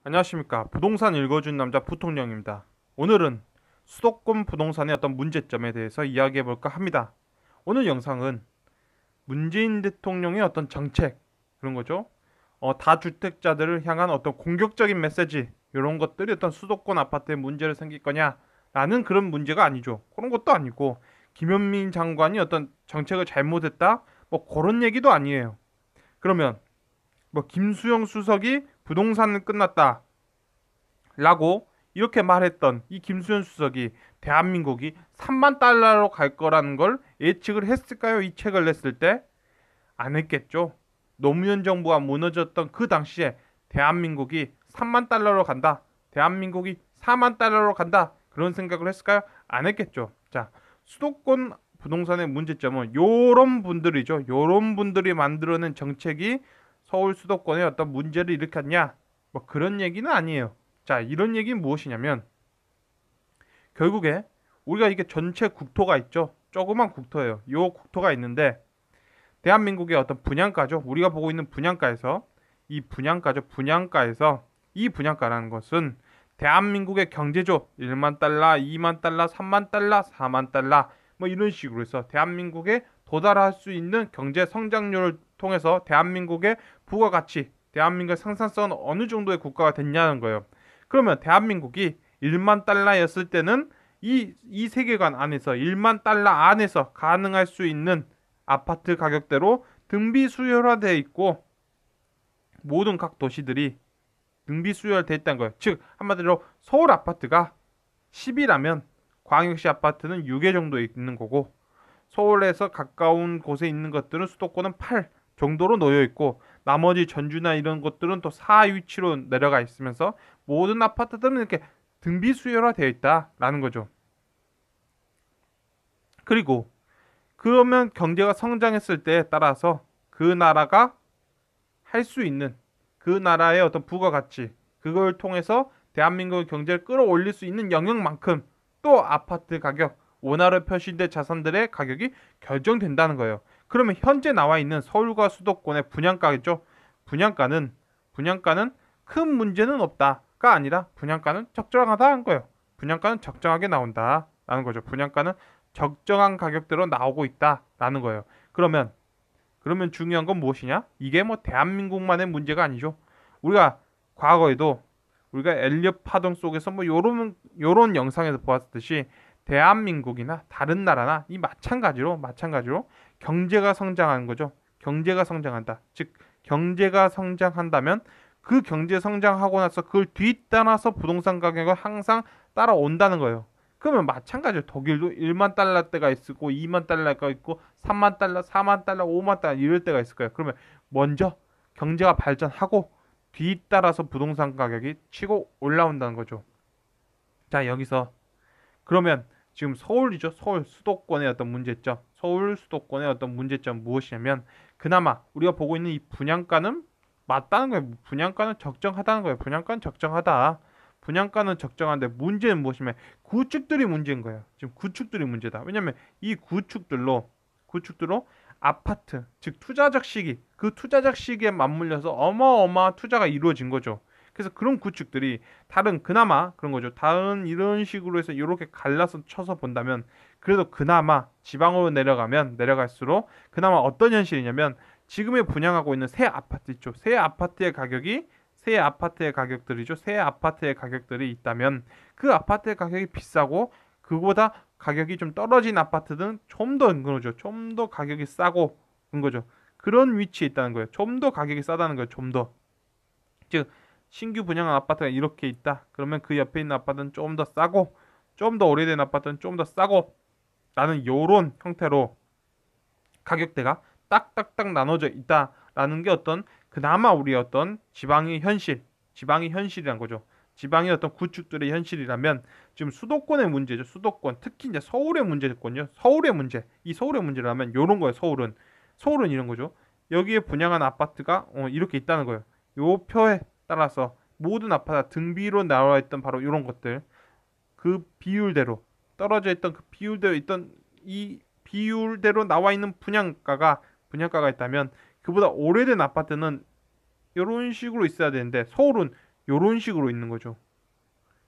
안녕하십니까. 부동산 읽어준 남자 부통령입니다. 오늘은 수도권 부동산의 어떤 문제점에 대해서 이야기해 볼까 합니다. 오늘 영상은 문재인 대통령의 어떤 정책, 그런 거죠. 다주택자들을 향한 어떤 공격적인 메시지, 이런 것들이 어떤 수도권 아파트에 문제를 생길 거냐라는 그런 문제가 아니죠. 그런 것도 아니고, 김현민 장관이 어떤 정책을 잘못했다? 뭐 그런 얘기도 아니에요. 그러면 뭐 김수영 수석이 부동산은 끝났다 라고 이렇게 말했던 이 김수현 수석이 대한민국이 3만 달러로 갈 거라는 걸 예측을 했을까요? 이 책을 냈을 때? 안 했겠죠. 노무현 정부가 무너졌던 그 당시에 대한민국이 3만 달러로 간다. 대한민국이 4만 달러로 간다. 그런 생각을 했을까요? 안 했겠죠. 자, 수도권 부동산의 문제점은 요런 분들이죠. 요런 분들이 만들어낸 정책이 서울 수도권에 어떤 문제를 일으켰냐? 뭐 그런 얘기는 아니에요. 자, 이런 얘기는 무엇이냐면 결국에 우리가 이게 전체 국토가 있죠. 조그만 국토예요. 요 국토가 있는데 대한민국의 어떤 분양가죠. 우리가 보고 있는 분양가에서 이 분양가죠. 분양가에서 이 분양가라는 것은 대한민국의 경제죠. 1만 달러, 2만 달러, 3만 달러, 4만 달러 뭐 이런 식으로 해서 대한민국에 도달할 수 있는 경제 성장률을 통해서 대한민국의 부가가치, 대한민국의 생산성은 어느 정도의 국가가 됐냐는 거예요. 그러면 대한민국이 1만 달러였을 때는 이 세계관 안에서 1만 달러 안에서 가능할 수 있는 아파트 가격대로 등비 수열화되어 있고 모든 각 도시들이 등비 수열되어 있다는 거예요. 즉 한마디로 서울 아파트가 10이라면 광역시 아파트는 6개 정도 있는 거고 서울에서 가까운 곳에 있는 것들은 수도권은 8 정도로 놓여 있고 나머지 전주나 이런 것들은 또 4 위치로 내려가 있으면서 모든 아파트들은 이렇게 등비 수열화되어 있다라는 거죠. 그리고 그러면 경제가 성장했을 때에 따라서 그 나라가 할 수 있는 그 나라의 어떤 부가가치 그걸 통해서 대한민국의 경제를 끌어올릴 수 있는 영역만큼 또 아파트 가격 원화로 표시된 자산들의 가격이 결정된다는 거예요. 그러면 현재 나와 있는 서울과 수도권의 분양가겠죠. 분양가는 분양가는 큰 문제는 없다가 아니라 분양가는 적정하다는 거예요. 분양가는 적정하게 나온다라는 거죠. 분양가는 적정한 가격대로 나오고 있다라는 거예요. 그러면 중요한 건 무엇이냐? 이게 뭐 대한민국만의 문제가 아니죠. 우리가 과거에도 우리가 엘리엇 파동 속에서 뭐 요런 영상에서 보았듯이 대한민국이나 다른 나라나 이 마찬가지로 경제가 성장하는 거죠. 경제가 성장한다. 즉 경제가 성장한다면 그 경제 성장하고 나서 그걸 뒤따라서 부동산 가격은 항상 따라온다는 거예요. 그러면 마찬가지로 독일도 1만 달러대가 있고 2만 달러가 있고 3만 달러, 4만 달러, 5만 달러 이럴 때가 있을 거예요. 그러면 먼저 경제가 발전하고 뒤따라서 부동산 가격이 치고 올라온다는 거죠. 자, 여기서 그러면 지금 서울이죠. 서울 수도권의 어떤 문제점. 서울 수도권의 어떤 문제점 무엇이냐면 그나마 우리가 보고 있는 이 분양가는 맞다는 거예요. 분양가는 적정하다는 거예요. 분양가는 적정하다. 분양가는 적정한데 문제는 무엇이냐면 구축들이 문제인 거예요. 지금 구축들이 문제다. 왜냐면 이 구축들로 아파트, 즉 투자적 시기, 그 투자적 시기에 맞물려서 어마어마한 투자가 이루어진 거죠. 그래서 그런 구축들이 다른 그나마 그런 거죠. 다른 이런 식으로 해서 이렇게 갈라서 쳐서 본다면 그래도 그나마 지방으로 내려가면 내려갈수록 그나마 어떤 현실이냐면 지금에 분양하고 있는 새 아파트 있죠. 새 아파트의 가격들이죠. 새 아파트의 가격들이 있다면 그 아파트의 가격이 비싸고 그보다 가격이 좀 떨어진 아파트는 좀 더 그거죠. 좀 더 가격이 싸고 그런 거죠. 그런 위치에 있다는 거예요. 좀 더 가격이 싸다는 거예요. 좀 더. 즉 신규 분양한 아파트가 이렇게 있다. 그러면 그 옆에 있는 아파트는 좀 더 싸고 좀 더 오래된 아파트는 좀 더 싸고 라는 요런 형태로 가격대가 딱딱딱 나눠져 있다라는 게 어떤 그나마 우리 어떤 지방의 현실이란 거죠. 지방의 어떤 구축들의 현실이라면 지금 수도권의 문제죠. 수도권 특히 이제 서울의 문제거든요. 이 서울의 문제라면 요런 거예요. 서울은 이런 거죠. 여기에 분양한 아파트가 이렇게 있다는 거예요. 요 표에 따라서 모든 아파트 등비로 나와 있던 바로 이런 것들 그 비율대로 떨어져 있던 그 비율대로 있던 이 비율대로 나와 있는 분양가가 있다면 그보다 오래된 아파트는 이런 식으로 있어야 되는데 서울은 요런 식으로 있는 거죠.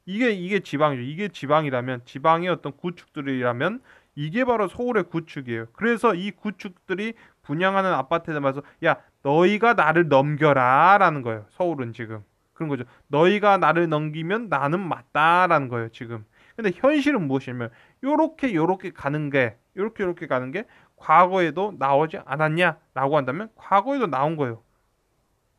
이게 지방이죠. 이게 지방이라면, 지방의 어떤 구축들이라면 이게 바로 서울의 구축이에요. 그래서 이 구축들이 분양하는 아파트에 말해서 야, 너희가 나를 넘겨라라는 거예요. 서울은 지금 그런 거죠. 너희가 나를 넘기면 나는 맞다라는 거예요. 지금. 근데 현실은 무엇이냐면 요렇게 가는 게 요렇게 가는 게 과거에도 나오지 않았냐라고 한다면 과거에도 나온 거예요.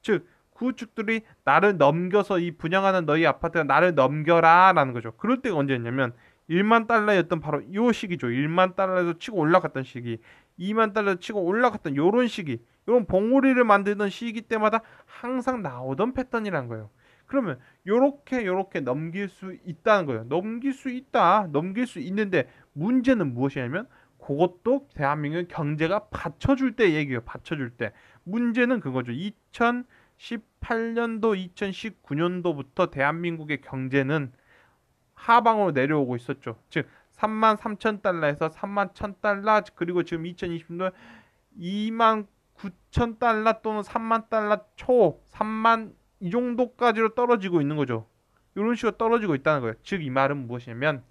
즉 구축들이 나를 넘겨서 이 분양하는 너희 아파트가 나를 넘겨라라는 거죠. 그럴 때가 언제였냐면 1만 달러였던 바로 요 시기죠. 1만 달러에서 치고 올라갔던 시기, 2만 달러 치고 올라갔던 요런 시기, 요런 봉우리를 만드는 시기 때마다 항상 나오던 패턴이란 거예요. 그러면 요렇게 넘길 수 있다는 거예요. 넘길 수 있다. 넘길 수 있는데 문제는 무엇이냐면 그것도 대한민국 경제가 받쳐줄 때 얘기예요. 받쳐줄 때. 문제는 그거죠. 2018년도, 2019년도부터 대한민국의 경제는 하방으로 내려오고 있었죠. 즉 3만 3천 달러에서 3만 1천 달러 그리고 지금 2020년 2만 9천 달러 또는 3만 달러 초 3만 이 정도까지로 떨어지고 있는 거죠. 이런 식으로 떨어지고 있다는 거예요. 즉 이 말은 무엇이냐면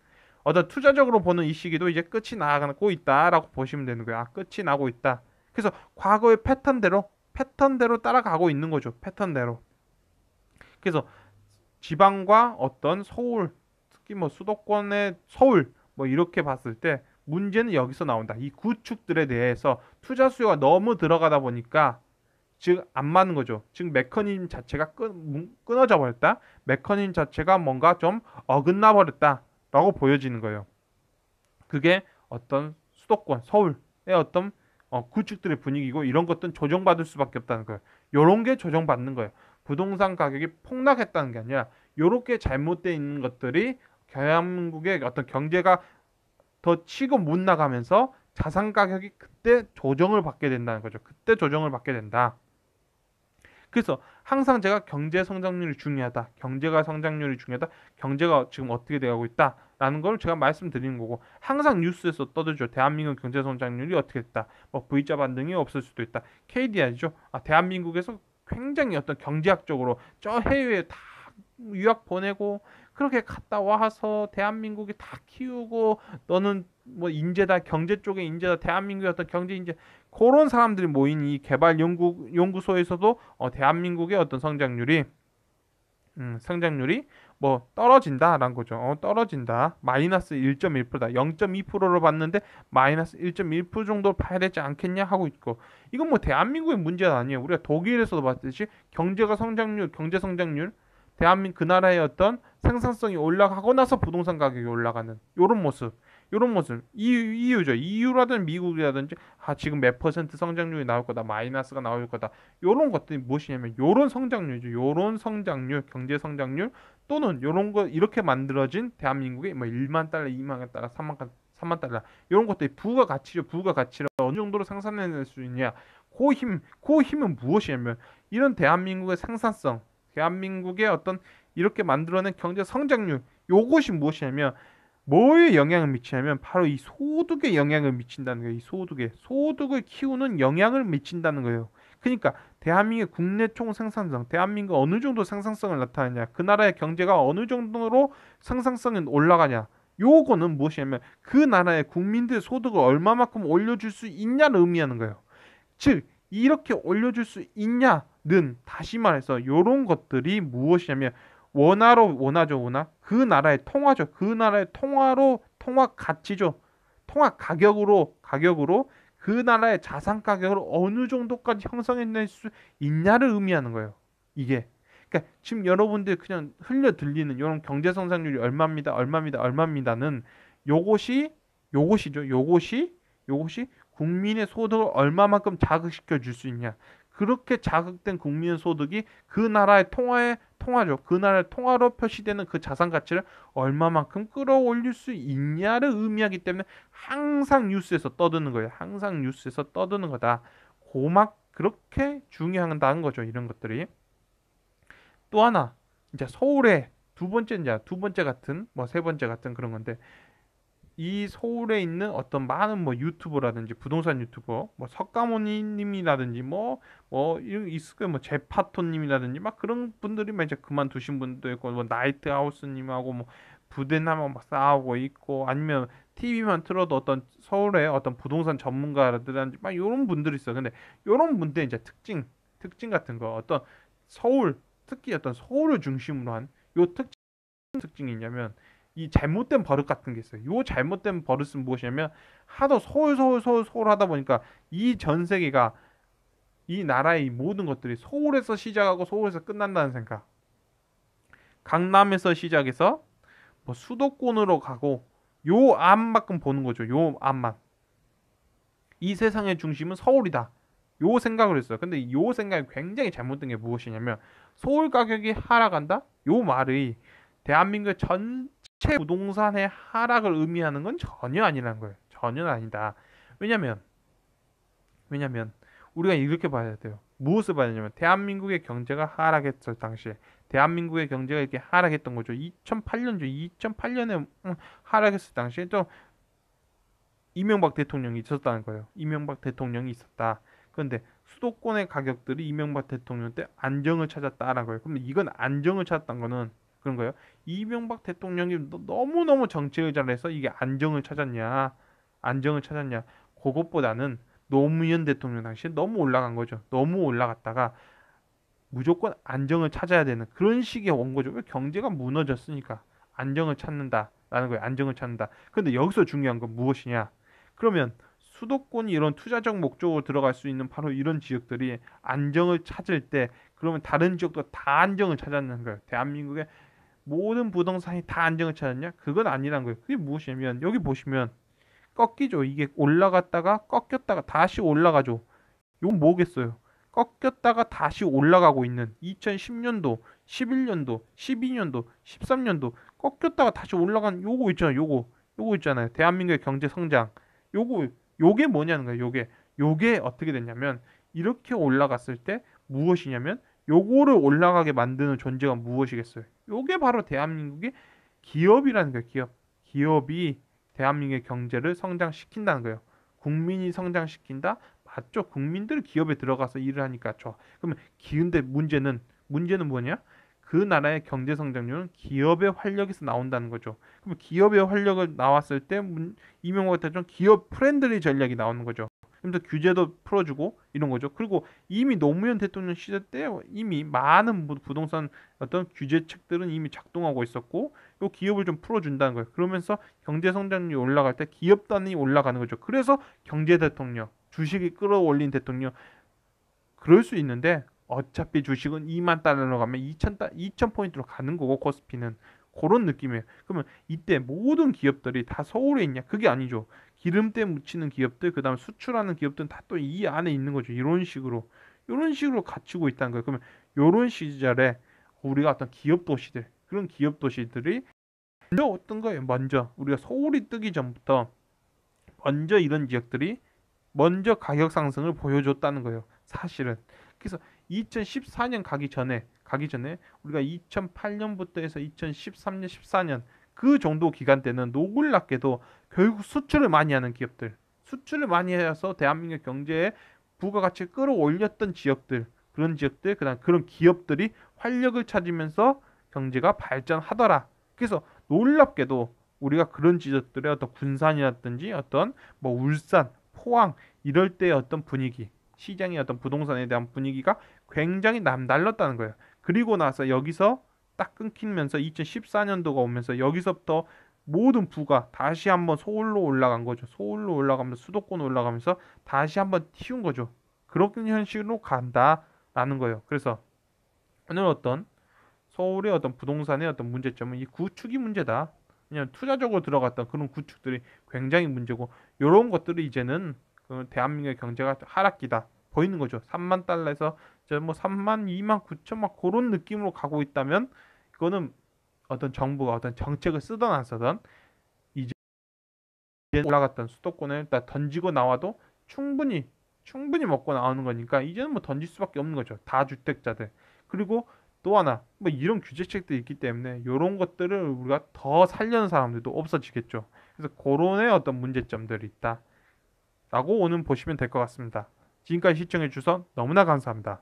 어떤 투자적으로 보는 이 시기도 이제 끝이 나고 있다라고 보시면 되는 거예요. 아, 끝이 나고 있다. 그래서 과거의 패턴대로 따라가고 있는 거죠. 패턴대로. 그래서 지방과 어떤 서울, 특히 뭐 수도권의 서울 뭐 이렇게 봤을 때 문제는 여기서 나온다. 이 구축들에 대해서 투자 수요가 너무 들어가다 보니까 즉 안 맞는 거죠. 즉 메커니즘 자체가 끊어져 버렸다. 메커니즘 자체가 뭔가 좀 어긋나 버렸다라고 보여지는 거예요. 그게 어떤 수도권, 서울의 어떤 구축들의 분위기고 이런 것들은 조정받을 수밖에 없다는 거예요. 요런 게 조정받는 거예요. 부동산 가격이 폭락했다는 게 아니라 요렇게 잘못되어 있는 것들이 대한민국의 어떤 경제가 더 치고 못 나가면서 자산 가격이 그때 조정을 받게 된다는 거죠. 그때 조정을 받게 된다. 그래서 항상 제가 경제 성장률이 중요하다. 경제가 성장률이 중요하다. 경제가 지금 어떻게 되고 있다라는 걸 제가 말씀드리는 거고 항상 뉴스에서 떠들죠. 대한민국 경제 성장률이 어떻게 됐다. 뭐 V자 반등이 없을 수도 있다. KDI죠. 아, 대한민국에서 굉장히 어떤 경제학적으로 저 해외에 다 유학 보내고 그렇게 갔다 와서 대한민국이 다 키우고 너는 뭐 인재다 경제 쪽에 인재다 대한민국의 어떤 경제 인재 그런 사람들이 모인 이 개발 연구소에서도 대한민국의 어떤 성장률이 뭐 떨어진다라는 거죠. 떨어진다. 마이너스 1.1%다. 0.2%로 봤는데 마이너스 1.1% 정도 봐야 되지 않겠냐 하고 있고 이건 뭐 대한민국의 문제는 아니에요. 우리가 독일에서도 봤듯이 경제 성장률 대한민국 그 나라의 어떤 생산성이 올라가고 나서 부동산 가격이 올라가는 요런 모습 이유죠. EU라든지 미국이라든지 지금 몇 퍼센트 성장률이 나올 거다 마이너스가 나올 거다 요런 것들이 무엇이냐면 요런 성장률이죠. 요런 성장률 경제 성장률 또는 요런 거 이렇게 만들어진 대한민국의 뭐 1만 달러 2만 달러 3만 달러 요런 것들이 부가가치죠. 부가가치를 어느 정도로 생산해낼 수 있냐 그 힘은 무엇이냐면 이런 대한민국의 생산성 대한민국의 어떤 이렇게 만들어낸 경제 성장률 요것이 무엇이냐면 뭐에 영향을 미치냐면 바로 이 소득에 영향을 미친다는 거예요. 이 소득을 키우는 영향을 미친다는 거예요. 그러니까 대한민국의 국내 총 생산성, 대한민국 어느 정도 생산성을 나타내냐, 그 나라의 경제가 어느 정도로 생산성이 올라가냐. 요거는 무엇이냐면 그 나라의 국민들의 소득을 얼마만큼 올려줄 수 있냐를 의미하는 거예요. 즉 이렇게 올려줄 수 있냐는 다시 말해서 요런 것들이 무엇이냐면 원화죠. 그 나라의 통화죠. 그 나라의 통화 가치죠. 통화 가격으로 그 나라의 자산 가격을 어느 정도까지 형성해낼 수 있냐를 의미하는 거예요. 이게. 그러니까 지금 여러분들 그냥 흘려 들리는 이런 경제 성장률이 얼마입니다는 요것이 국민의 소득을 얼마만큼 자극시켜 줄 수 있냐. 그렇게 자극된 국민의 소득이 그 나라의 통화죠. 그 나라의 통화로 표시되는 그 자산 가치를 얼마만큼 끌어올릴 수 있냐를 의미하기 때문에 항상 뉴스에서 떠드는 거예요. 항상 뉴스에서 떠드는 거다. 고막 그렇게 중요하다는 거죠. 이런 것들이. 또 하나 이제 서울의 두 번째 같은 뭐 세 번째 같은 그런 건데 이 서울에 있는 어떤 많은 뭐 유튜버라든지 부동산 유튜버, 뭐 석가모니님이라든지 있을 거예요. 뭐 제파토님이라든지 막 그런 분들이 막 이제 그만두신 분도 있고, 뭐 나이트하우스님하고 뭐 부대남하고 막 싸우고 있고, 아니면 TV만 틀어도 어떤 서울의 어떤 부동산 전문가라든지 막 이런 분들이 있어. 근데 이런 분들 이제 특징 같은 거, 어떤 서울, 특히 어떤 서울을 중심으로 한 요 특징이 있냐면, 이 잘못된 버릇 같은 게 있어요. 요 잘못된 버릇은 무엇이냐면, 하도 서울 하다 보니까 이 전 세계가, 이 나라의 모든 것들이 서울에서 시작하고 서울에서 끝난다는 생각. 강남에서 시작해서 뭐 수도권으로 가고 요 앞만큼 보는 거죠. 요 앞만. 이 세상의 중심은 서울이다. 요 생각을 했어요. 근데 요 생각이 굉장히 잘못된 게 무엇이냐면, 서울 가격이 하락한다? 요 말이 대한민국의 전체 부동산의 하락을 의미하는 건 전혀 아니라는 거예요. 전혀 아니다. 왜냐면 왜냐면 우리가 이렇게 봐야 돼요. 무엇을 봐야 되냐면, 대한민국의 경제가 하락했을 당시에, 대한민국의 경제가 이렇게 하락했던 거죠. 2008년죠. 2008년에 하락했을 당시에 또 이명박 대통령이 있었다는 거예요. 이명박 대통령이 있었다. 그런데 수도권의 가격들이 이명박 대통령 때 안정을 찾았다라는 거예요. 그럼 이건 안정을 찾았다는 거는 그런 거예요. 이명박 대통령이 너무너무 정책을 잘해서 이게 안정을 찾았냐? 안정을 찾았냐? 그것보다는 노무현 대통령 당시에 너무 올라간 거죠. 너무 올라갔다가 무조건 안정을 찾아야 되는 그런 식의 온 거죠. 왜? 경제가 무너졌으니까 안정을 찾는다라는 거예요. 안정을 찾는다. 근데 여기서 중요한 건 무엇이냐? 그러면 수도권이 이런 투자적 목적으로 들어갈 수 있는 바로 이런 지역들이 안정을 찾을 때, 그러면 다른 지역도 다 안정을 찾았는 거예요. 대한민국의 모든 부동산이 다 안정을 찾았냐? 그건 아니란 거예요. 그게 무엇이냐면, 여기 보시면 꺾이죠. 이게 올라갔다가 꺾였다가 다시 올라가죠. 이건 뭐겠어요? 꺾였다가 다시 올라가고 있는 2010년도, 11년도, 12년도, 13년도 꺾였다가 다시 올라간 요거 있잖아요. 요거 있잖아요. 대한민국의 경제 성장. 요게 뭐냐는 거예요. 요게 어떻게 됐냐면, 이렇게 올라갔을 때 무엇이냐면, 요거를 올라가게 만드는 존재가 무엇이겠어요? 요게 바로 대한민국의 기업이라는 거예요. 기업이 대한민국의 경제를 성장시킨다는 거예요. 국민이 성장시킨다? 맞죠. 국민들이 기업에 들어가서 일을 하니까 좋아. 그러면 근데 문제는 뭐냐? 그 나라의 경제 성장률은 기업의 활력에서 나온다는 거죠. 그럼 기업의 활력을 나왔을 때 이명박 대통령 기업 프렌들리 전략이 나오는 거죠. 그래서 규제도 풀어주고 이런 거죠. 그리고 이미 노무현 대통령 시절 때 이미 많은 부동산 어떤 규제책들은 이미 작동하고 있었고, 요 기업을 좀 풀어준다는 거예요. 그러면서 경제 성장률이 올라갈 때 기업 단위 올라가는 거죠. 그래서 경제 대통령, 주식이 끌어올린 대통령, 그럴 수 있는데 어차피 주식은 2만 달러로 가면 2천 포인트로 가는 거고, 코스피는 그런 느낌이에요. 그러면 이때 모든 기업들이 다 서울에 있냐? 그게 아니죠. 기름때 묻히는 기업들, 그다음에 수출하는 기업들은 다 또 이 안에 있는 거죠. 이런 식으로 갖추고 있다는 거예요. 그러면 이런 시절에 우리가 어떤 기업 도시들, 그런 기업 도시들이 먼저 어떤 거예요? 먼저 우리가 서울이 뜨기 전부터 먼저 이런 지역들이 먼저 가격 상승을 보여줬다는 거예요. 사실은. 그래서 2014년 가기 전에 우리가 2008년부터 해서 2013년, 14년 그 정도 기간 때는 노골랐게도 결국 수출을 많이 하는 기업들, 수출을 많이 해서 대한민국 경제에 부가가치를 끌어올렸던 지역들, 그런 지역들, 그다음 그런 기업들이 활력을 찾으면서 경제가 발전하더라. 그래서 놀랍게도 우리가 그런 지역들의 어떤 군산이라든지 어떤 뭐 울산, 포항 이럴 때의 어떤 분위기, 시장의 어떤 부동산에 대한 분위기가 굉장히 남달랐다는 거예요. 그리고 나서 여기서 딱 끊기면서 2014년도가 오면서 여기서부터 모든 부가 다시 한번 서울로 올라간 거죠. 서울로 올라가면서 수도권 올라가면서 다시 한번 튀운 거죠. 그런 현실로 간다라는 거예요. 그래서 오늘 어떤 서울의 어떤 부동산의 어떤 문제점은 이 구축이 문제다. 그냥 투자적으로 들어갔던 그런 구축들이 굉장히 문제고, 이런 것들이 이제는 그 대한민국의 경제가 하락기다 보이는 거죠. 3만 달러에서 이제 뭐 3만, 2만 9천 막 그런 느낌으로 가고 있다면, 그거는 어떤 정부가 어떤 정책을 쓰던 안 쓰던 이제 올라갔던 수도권을 일단 던지고 나와도 충분히 먹고 나오는 거니까, 이제는 뭐 던질 수밖에 없는 거죠. 다주택자들. 그리고 또 하나 뭐 이런 규제책도 있기 때문에 이런 것들을 우리가 더 살려는 사람들도 없어지겠죠. 그래서 그런의 어떤 문제점들이 있다. 라고 오늘 보시면 될 것 같습니다. 지금까지 시청해 주셔서 너무나 감사합니다.